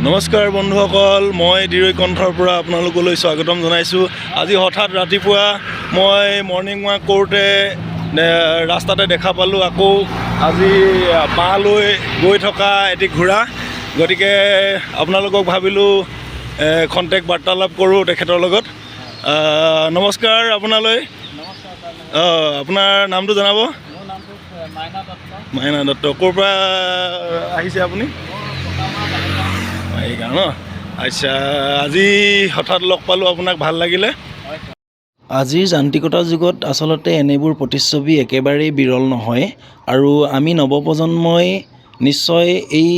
নমস্কাৰ বন্ধুসকল, মই ডিৰৈ কণ্ঠৰ পৰা আপোনালোকলৈ স্বাগতম জনাইছোঁ। আজি হঠাৎ ৰাতিপুৱা মই মৰ্ণিং ৱাক কৰোঁতে ৰাস্তাতে দেখা পালোঁ আকৌ আজি বাঁহলৈ গৈ থকা এটি ঘোঁৰা। গতিকে আপোনালোকক ভাবিলোঁ খন্তেক বাৰ্তালাপ কৰোঁ তেখেতৰ লগত। নমস্কাৰ আপোনালৈ। আপোনাৰ নামটো জনাব। মাইনা দত্ত। ক'ৰ পৰা আহিছে আপুনি? ন আচ্ছা, আজি হঠাৎ লগ পালোঁ আপোনাক, ভাল লাগিলে। আজিৰ যান্ত্ৰিকতাৰ যুগত আচলতে এনেবোৰ প্ৰতিচ্ছবি একেবাৰেই বিৰল নহয়, আৰু আমি নৱপ্ৰজন্মই নিশ্চয় এই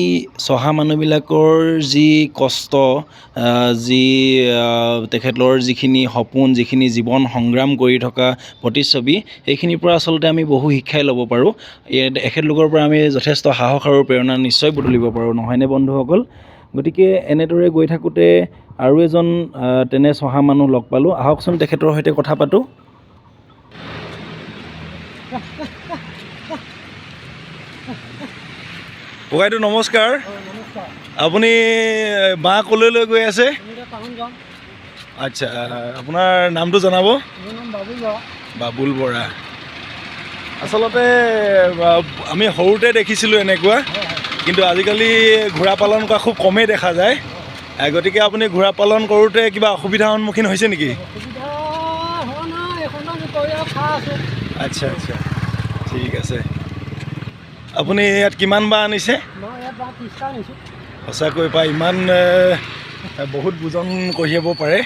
চহা মানুহবিলাকৰ যি কষ্ট, যি তেখেতৰ যিখিনি সপোন, যিখিনি জীৱন সংগ্ৰাম কৰি থকা প্ৰতিচ্ছবি, সেইখিনিৰ পৰা আচলতে আমি বহু শিক্ষাই ল'ব পাৰোঁ। এখেতলোকৰ পৰা আমি যথেষ্ট সাহস আৰু প্ৰেৰণা নিশ্চয় বুটলিব পাৰোঁ, নহয়নে বন্ধুসকল? গতিকে এনেদৰে গৈ থাকোঁতে আৰু এজন তেনে চহা মানুহ লগ পালোঁ। আহকচোন তেখেতৰ সৈতে কথা পাতোঁ। ককাইদেউ নমস্কাৰ। আপুনি বাঁহ ক'লৈ গৈ আছে? আচ্ছা, আপোনাৰ নামটো জনাব। বাবুল বৰা। আচলতে আমি সৰুতে দেখিছিলোঁ এনেকুৱা, কিন্তু আজিকালি ঘোঁৰা পালন কৰা খুব কমেই দেখা যায়। গতিকে আপুনি ঘোঁৰা পালন কৰোঁতে কিবা অসুবিধাৰ সন্মুখীন হৈছে নেকি? আচ্ছা আচ্ছা, ঠিক আছে। আপুনি ইয়াত কিমান বাঁহ আনিছে? সঁচাকৈ পাই ইমান বহুত ওজন কঢ়িয়াব পাৰে।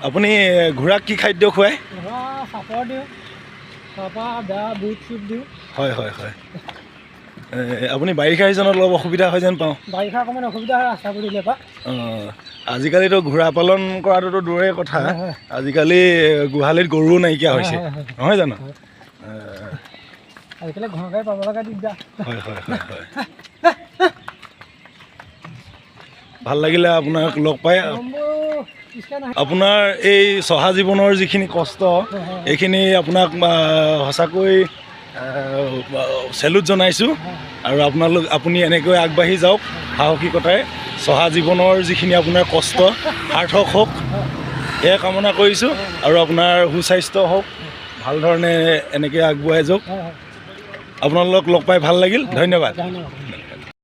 আপুনি ঘোঁৰাক কি খাদ্য খুৱায়? হয় হয় হয়। আপুনি বাৰিষা ছিজনত অলপ অসুবিধা হয় যেন পাওঁ। বাৰিষা অকণমান অসুবিধা হয় ৰাস্তা পদূলিৰ পৰা। আজিকালিতো ঘোঁৰা পালন কৰাটোতো দূৰৰে কথা, আজিকালি গোহালিত গৰুও নাইকিয়া হৈছে, নহয় জানো? আজিকালি ঘৰ গাড়ী পাব লগা দিগদাৰ। হয় হয় হয় হয়। ভাল লাগিলে আপোনাক লগ পাই। আপোনাৰ এই চহা জীৱনৰ যিখিনি কষ্ট, এইখিনি আপোনাক সঁচাকৈ চেলুট জনাইছোঁ। আৰু আপুনি এনেকৈ আগবাঢ়ি যাওক সাহসিকতাৰে। চহা জীৱনৰ যিখিনি আপোনাৰ কষ্ট সাৰ্থক হওক, সেয়া কামনা কৰিছোঁ। আৰু আপোনাৰ সুস্বাস্থ্য হওক, ভাল ধৰণে এনেকৈ আগুৱাই যাওক। আপোনালোকক লগ পাই ভাল লাগিল, ধন্যবাদ।